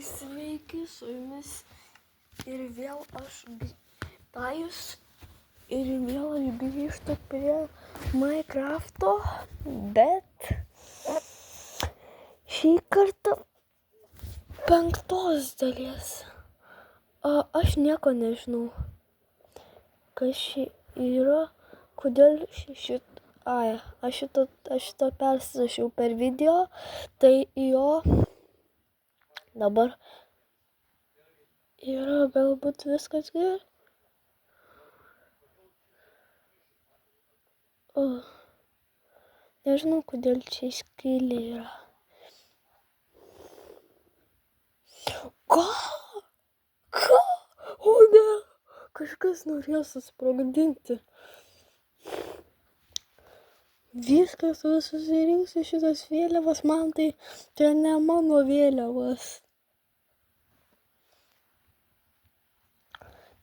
Sveiki, su jumis ir vėl aš Tajus ir vėl aš grįžtu prie Minecrafto, bet šį kartą 5 dalies. Aš nieko nežinau, kas čia yra, kodėl aš šito persirašiau per video, tai jo dabar yra galbūt viskas gerai. Nežinau, kodėl čia skylė yra. Ką? O ne, kažkas norėjo susprogdinti. Viskas susirinksiu šitas vėliavas, man tai ne mano vėliavas.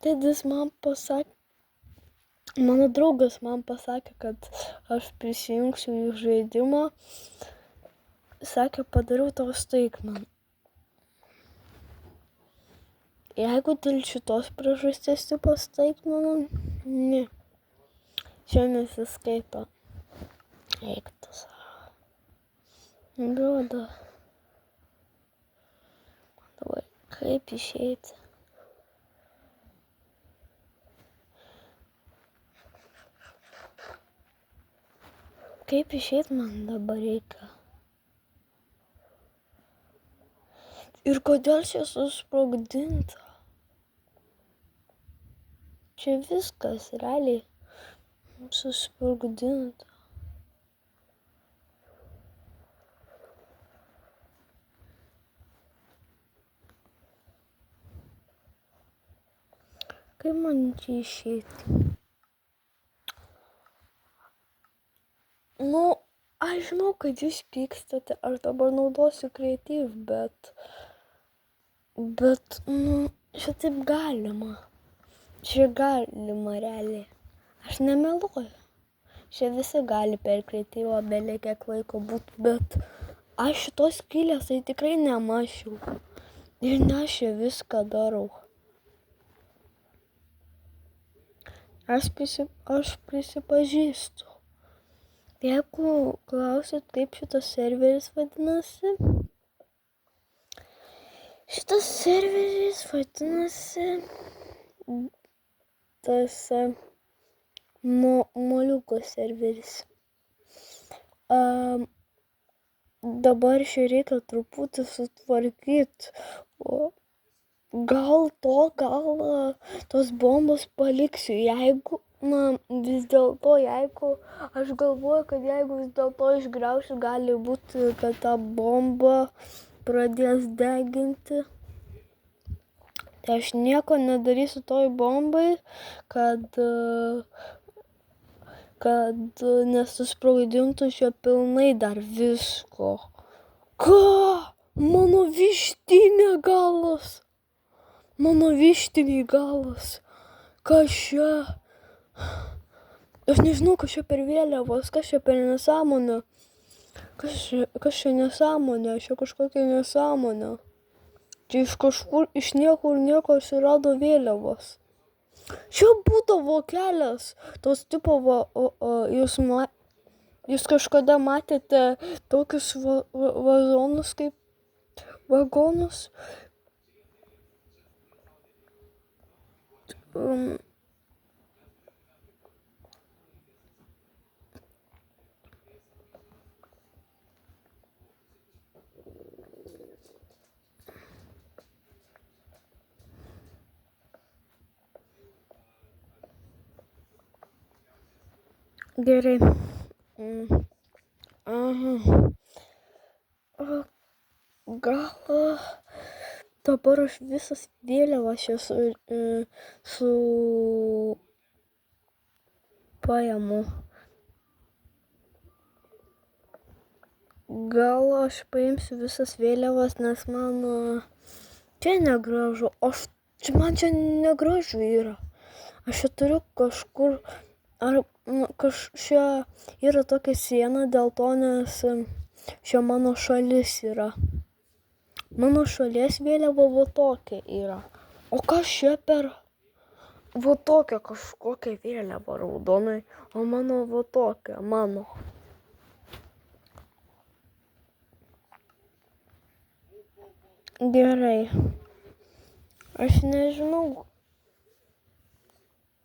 Tėdis man pasakė, mano draugas man pasakė, kad aš prisijungsiu į žaidimą. Sakė, padariau tau staigmeną. Jeigu dėl šitos priežasties tipo staigmeną, ne. Čia nesiskaito. Eiktas. Duoda. Dabar kaip išeiti? Kaip išeiti man dabar reikia? Ir kodėl čia susprogdinta? Čia viskas realiai susprogdinta. Kaip man čia išeiti? Aš žinau, kad jūs pykstate, aš dabar naudosiu Creative, bet, šitaip galima. Čia galima realiai. Aš nemeluoju. Čia visi gali per Creative belė kiek laiko būt, bet aš šitos skylės tai tikrai nemačiau. Ir ne aš čia viską darau. Aš prisipažįstu. Jeigu klausit, kaip šitas serveris vadinasi, tas moliuko serveris. Dabar čia reikia truputį sutvarkyti. Gal tos bombos paliksiu, jeigu aš galvoju, kad jeigu vis dėlto išgraušiu, gali būti, kad ta bomba pradės deginti. Tai aš nieko nedarysiu toj bombai, kad nesusprogdintų čia pilnai dar visko. Ką? Mano vištinė galas. Kas čia? Aš nežinau, kas čia per vėliavos, kas čia per nesąmonė. Kas čia nesąmonė, čia kažkokia nesąmonė. Čia iš kažkur, iš niekur nieko atsirado vėliavos. Čia būdavo kelias, tos tipo, jūs kažkada matėte tokius vazonus kaip vagonus. Gerai. Gal dabar aš visas vėliavas čia paimu. Gal aš paimsiu visas vėliavas, nes man čia negražu. Man čia negražu yra. Aš čia turiu kažkur, čia yra tokia siena dėl to, nes čia mano šalis yra. Mano šalies vėliava va tokia yra. O kas čia per va tokia kažkokia vėliava raudonai, o mano va tokia, mano. Gerai. Aš nežinau.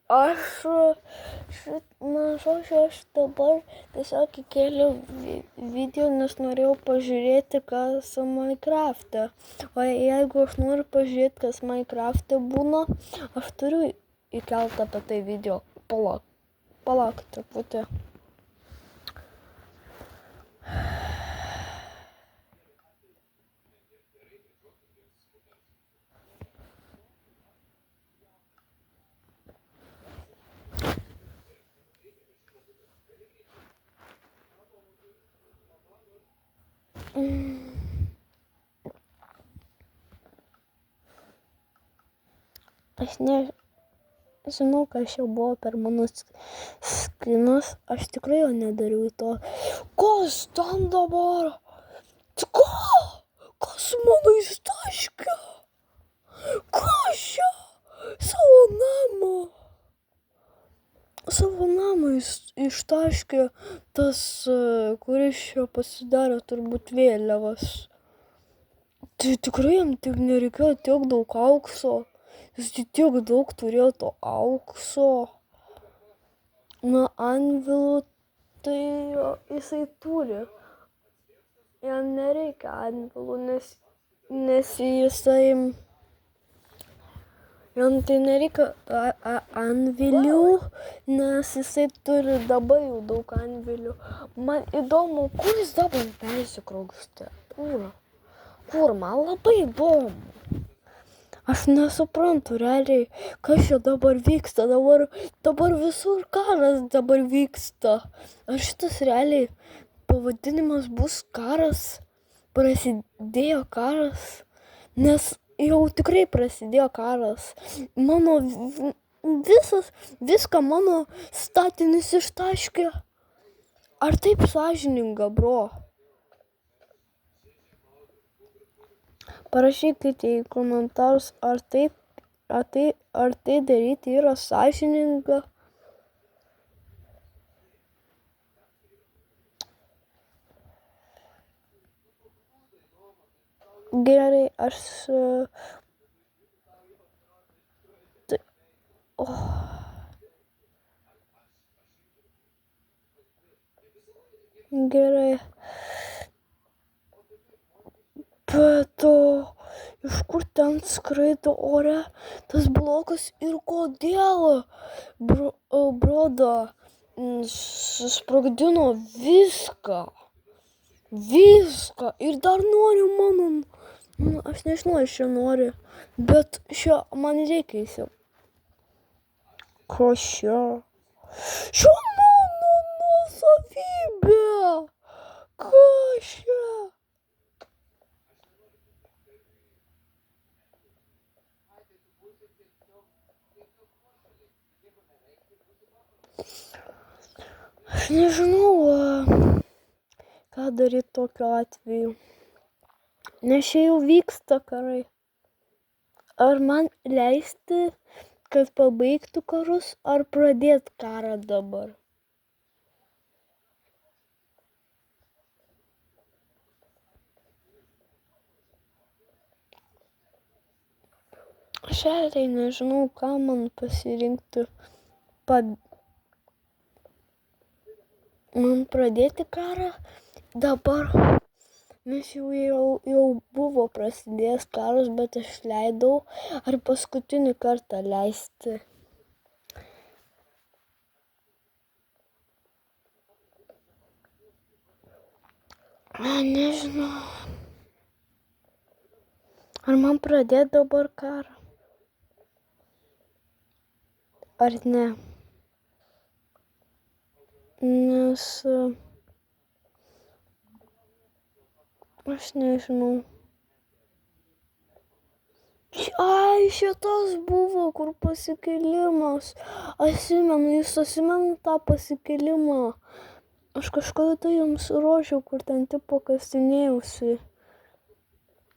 Aš dabar tiesiog įkėliau video, nes norėjau pažiūrėti, kas Minecraft'e. O jeigu aš noriu pažiūrėti, kas Minecraft'e būna, aš turiu įkelti apie tai video. Palauk truputį. Aš nežinau, kas čia buvo per mano skinas. Aš tikrai jo nedariau to. Kas ten dabar? Ką? Kas mano ištaškė? Kas čia? Savo namą ištaškė tas, kuris čia pasidarė turbūt vėliavas. Tai tikrai jam tik nereikėjo tiek daug aukso. Jis tiek daug turėjo to aukso. Na, anvilų tai jisai turi. Jam nereikia anvilų, nes jisai... Jam tai nereikia anvilių, nes jisai turi dabar jau daug anvilių. Man įdomu, kur jis dabar persikraustė? Kur? Man labai įdomu. Aš nesuprantu realiai, kas čia dabar vyksta. Dabar visur karas dabar vyksta. Ar šitas realiai pavadinimas bus karas? Prasidėjo karas? Nes jau tikrai prasidėjo karas. Viską mano statinis ištaškė. Ar taip sąžininga, bro? Parašykite į komentarus, ar tai daryti yra sąžininga. Gerai, Gerai. Bet iš kur ten skraido ore tas blokas ir kodėl broda susprogdino viską ir dar nori mano, aš nežinau, aš čia nori, bet čia man reikia įsiu. Kas čia? Čia mano nuosavybė! Kas čia? Aš nežinau, ką daryti tokiu atveju. Nes čia jau vyksta karai. Ar man leisti, kad pabaigtų karus, ar pradėti karą dabar? Aš realiai nežinau, ką man pasirinkti. Man pradėti karą dabar, nes jau buvo prasidėjęs karas, bet aš leidau, ar paskutinį kartą leisti. Nežinau. Ar man pradėti dabar karą? Ar ne? Nes aš nežinau. Ai, šitas buvo, kur pasikėlimas. Jūs atsimenat tą pasikėlimą? Aš kažkada tai jums rodžiau, kur ten tipo kasinėjausi.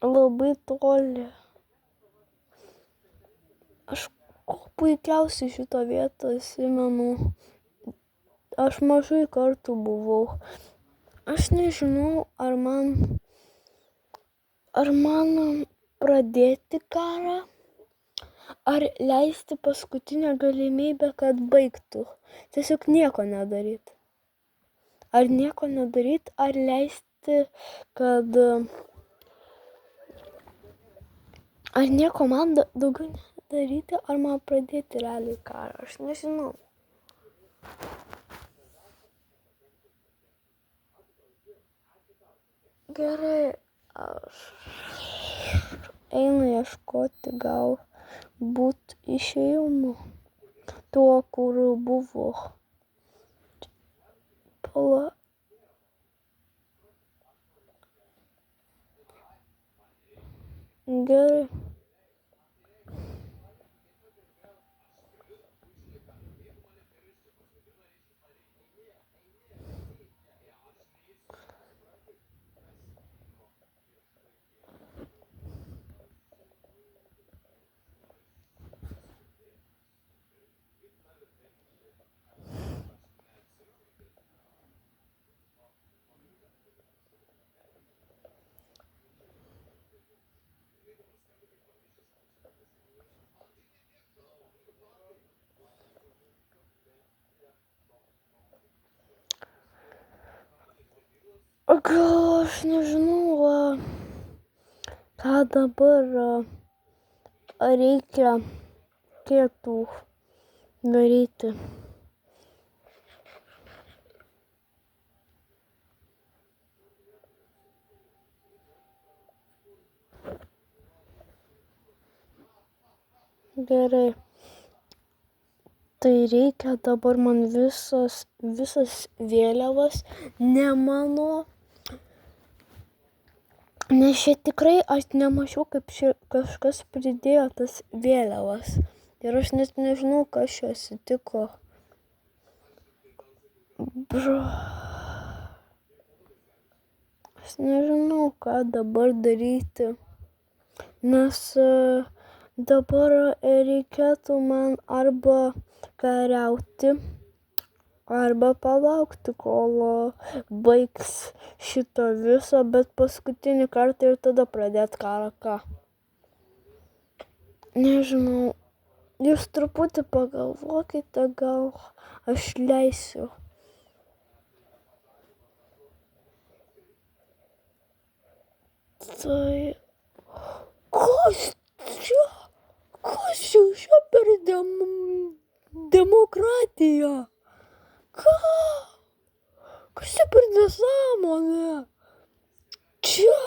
labai toli. Aš puikiausiai šitą vietą atsimenu. Aš mažai kartų buvau. Aš nežinau, ar man pradėti karą, ar leisti paskutinę galimybę, kad baigtų. Tiesiog nieko nedaryt. Ar nieko nedaryt, ar leisti, kad... Ar nieko man daugiau nedaryti, ar man pradėti realiai karą. Aš nežinau. Gerai, aš einu ieškoti galbūt išėjimo. Tuo, kur buvo. Pala. Gerai. Gal aš nežinau, ką dabar reikia kietų daryti. Gerai. Tai reikia dabar man visas vėliavas, ne mano. Nes čia tikrai aš nemačiau, kaip kažkas pridėjo tas vėliavas. Ir aš net nežinau, kas čia atsitiko. Aš nežinau, ką dabar daryti. Nes dabar reikėtų man arba kariauti, arba palaukti, kol baigs šito viso, bet paskutinį kartą ir tada pradėti karą. Ką? Nežinau. Jūs truputį pagalvokite, gal aš leisiu. Tai... Kas čia per demokratija? Kas čia per nesąmonė? Čia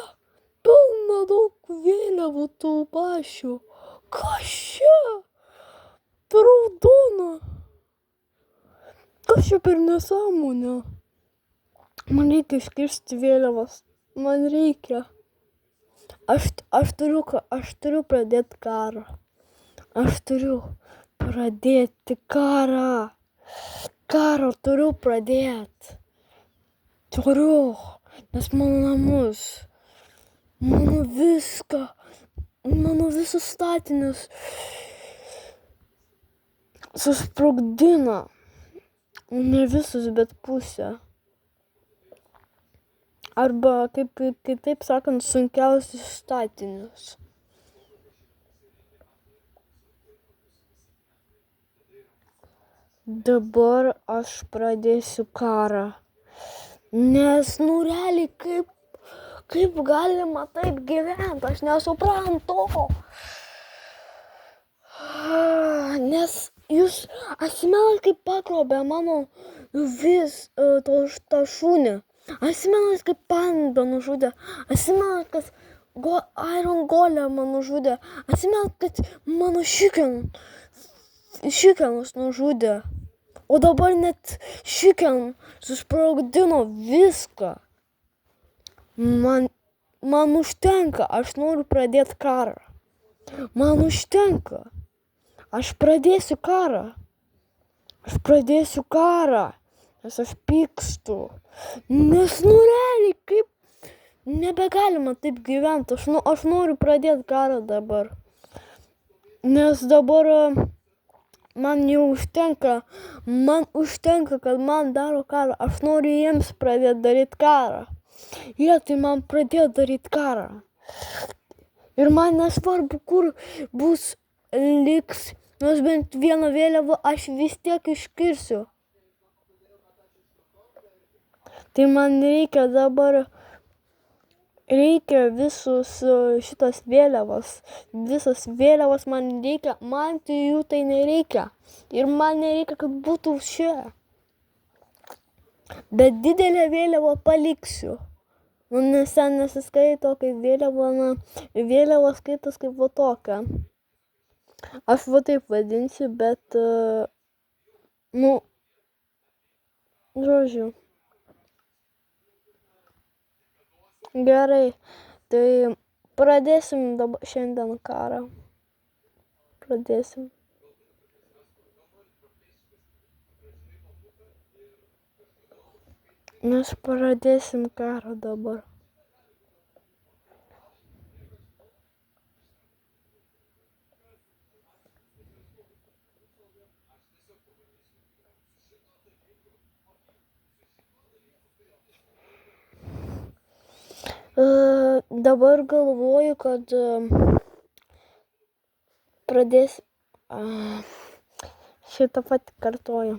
pilna daug vėliavų tų pačių. Kas čia? Raudona. Kas čia per nesąmonė? Man reikia iškirsti vėliavas. Man reikia. Aš turiu pradėti karą. Aš turiu pradėti karą. Karą turiu pradėti. Turiu. Nes mano namus, mano viską, mano visus statinius susprogdina. Ne visus, bet pusę. Arba, kitaip sakant, sunkiausius statinius. Dabar aš pradėsiu karą. Nes, realiai, kaip galima taip gyventi, aš nesuprantu. Nes jūs atsimenat, kaip pagrobė mano tą šunį. Atsimenat, kaip pandą nužudė. Atsimenat, kad Iron Golemą nužudė. Atsimenat, kad mano šikenus nužudė. O dabar net šiken susprogdino viską. Man užtenka, aš noriu pradėti karą. Man užtenka. Aš pradėsiu karą. Nes aš pykstu. Nes realiai, Nebegalima taip gyventi. Aš noriu pradėti karą dabar. Nes dabar man jau užtenka. Man užtenka, kad man daro karą. Aš noriu jiems pradėti daryti karą. Jie tai man pradėjo daryti karą. Ir man nesvarbu, kur bus liks. Nors bent vieną vėliavą aš vis tiek iškirsiu. Tai man reikia dabar. Reikia visus šitas vėliavas. Visas vėliavas man reikia. Man tai jų tai nereikia. Ir man nereikia, kad būtų čia. Bet didelę vėliavą paliksiu. Nes ten nesiskaito kaip vėliava. Vėliava skaitos kaip va tokia. Aš va taip vadinsiu, bet žodžiu. Gerai, tai pradėsim dabar šiandien karą. Pradėsim. Mes pradėsim karą dabar. Dabar galvoju, kad šitą patį kartoju.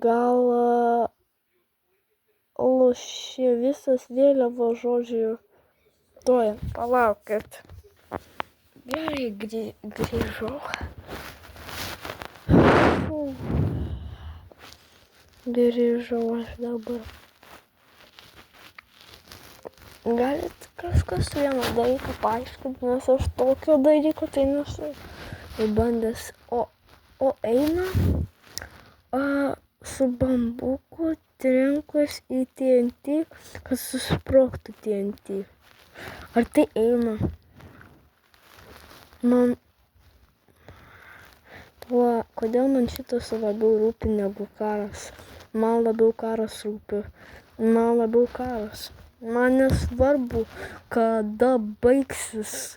Gal lošė visas vėliavo žodžiu. Tuoj, palaukit. Gerai, grįžau. Grįžau aš dabar. Galit kažkas vieną dalyką paaiškinti, nes aš tokio dalyko tai nesu bandęs. O eina su bambuku trenkus į TNT, kad susprogtų TNT. Ar tai eina? Kodėl man šitas labiau rūpi negu karas? Man labiau karas rūpi. Man nesvarbu, kada baigsis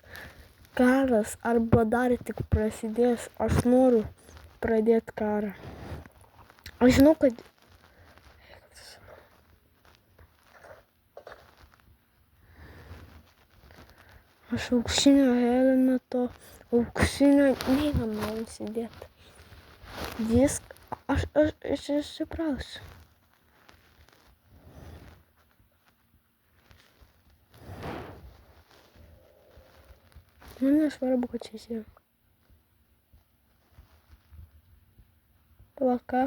karas arba dar tik prasidės. Aš noriu pradėti karą. Aš žinau, kad aš auksinio helmeto, neįmanoma įsidėti. Aš išsiprausiu. Man nesvarbu, kad čia sėdė. Plaka.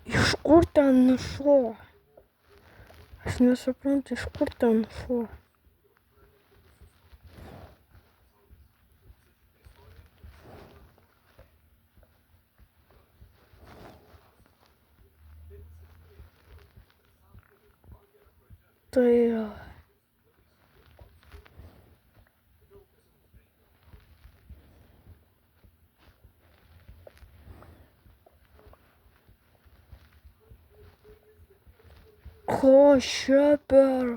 Iš kur ten šuo? Aš nesuprantu, iš kur ten šuo. Tai ko čia per?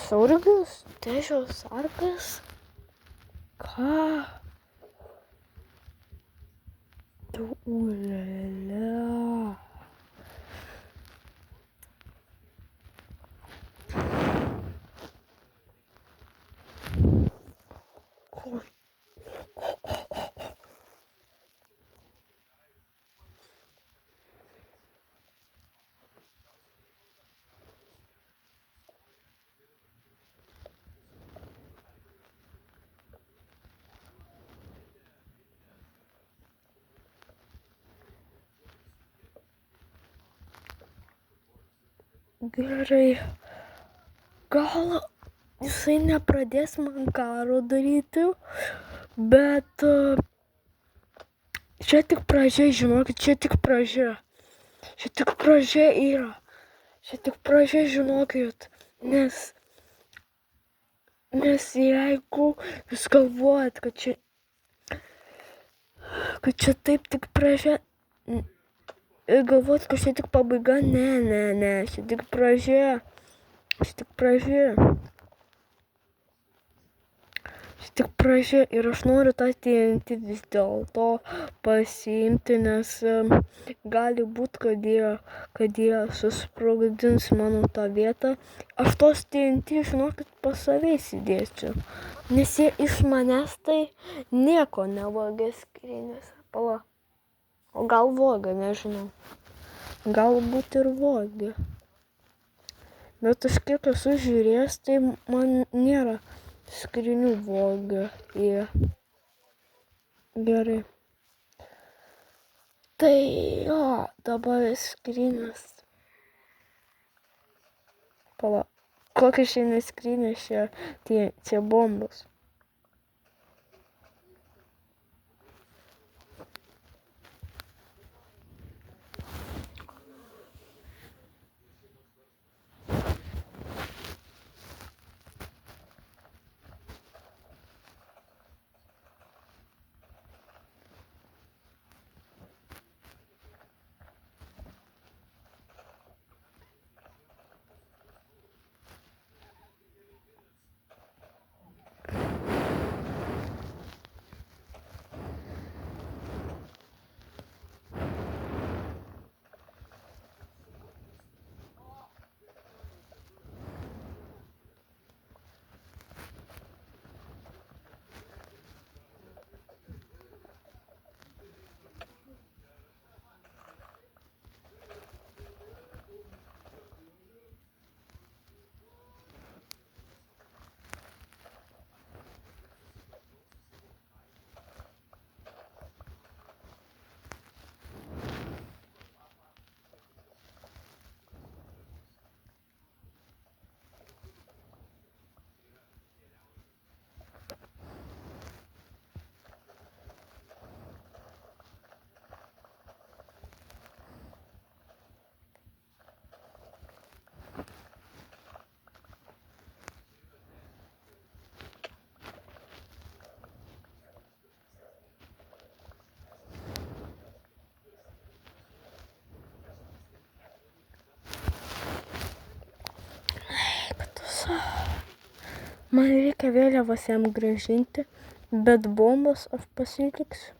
Sargas? Težio sargas? Ką? Tu ulele. Gerai. Gal jisai nepradės man karo daryti, bet čia tik pradžia, žinokit, čia tik pradžia. Čia tik pradžia yra. Čia tik pradžia, žinokit, nes jeigu jūs galvojat, kad čia taip tik pradžia, ir galvojat, kad čia tik pabaiga, ne, čia tik pradžia. Čia tik pradžia. Čia tik pradžia ir aš noriu tą TNT vis dėlto pasiimti, nes gali būti, kad jie susprogdins mano tą vietą. Aš tos TNT, žinokit, pas save įsidėsiu, nes jie iš manęs tai nieko nevogė skryniuose. Pala. O gal vogė, nežinau. Galbūt ir vogė. Bet aš kiek esu žiūrėjęs, tai man nėra skrynių vogę. Gerai. Tai jo, dabar skrynias. Pala. Kokia šiandien skrynia čia bombos. Man reikia vėliavas jam grąžinti, bet bombas aš pasiliksiu.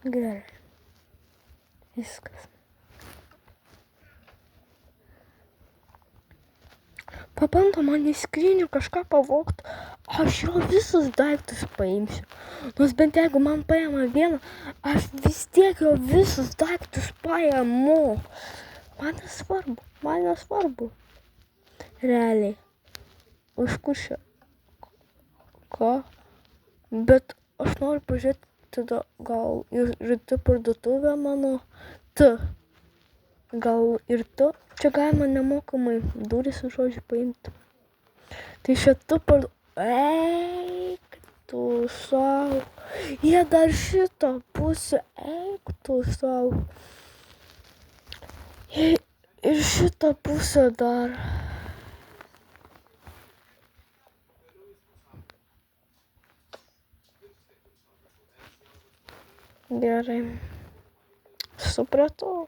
Gerai. Viskas. Pabando man į skrynių kažką pavogt, aš jo visus daiktus paimsiu. Nors bent jeigu man paima vieną, aš vis tiek jo visus daiktus paimu. Man nesvarbu. Realiai. Už kur čia? Ką? Bet aš noriu pažiūrėti tada gal ir tu parduotuvę mano. Gal ir tu. Čia galima nemokamai duris, žodžiu, paimti. Tai šitų Eik tu savo. Jie dar šitą pusę. Eik tu savo. Ir šitą pusę dar. Gerai. Supratau.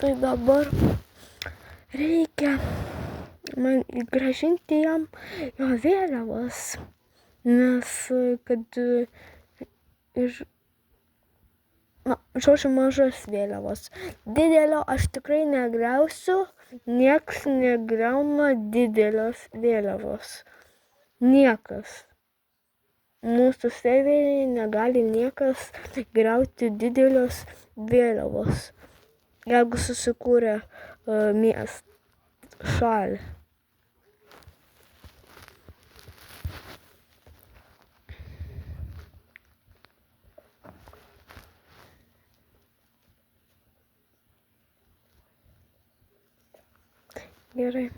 Tai dabar reikia man grąžinti jam jo vėliavas, nes kad žodžiu, mažas vėliavas. Didelio aš tikrai negriausiu, nieks negriauna didelės vėliavos. Niekas. Mūsų serveriai negali niekas griauti didelios vėliavos, jeigu susikūrė šalį. Gerai.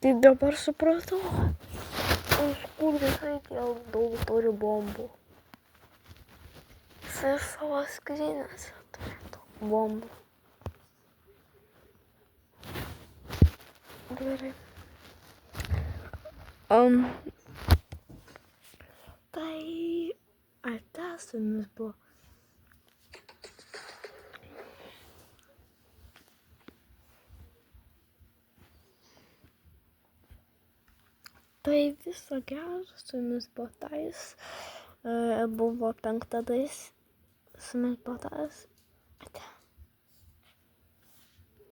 Tai dabar supratau, iš kur jisai tiek daug turi bombų. Jisai savo skryniuose turi daug bombų. Gerai. Tai ar tas su jumis buvo? Tai viso gero, su jumis buvo Tais, buvo 5 dalis, su jumis buvo Tais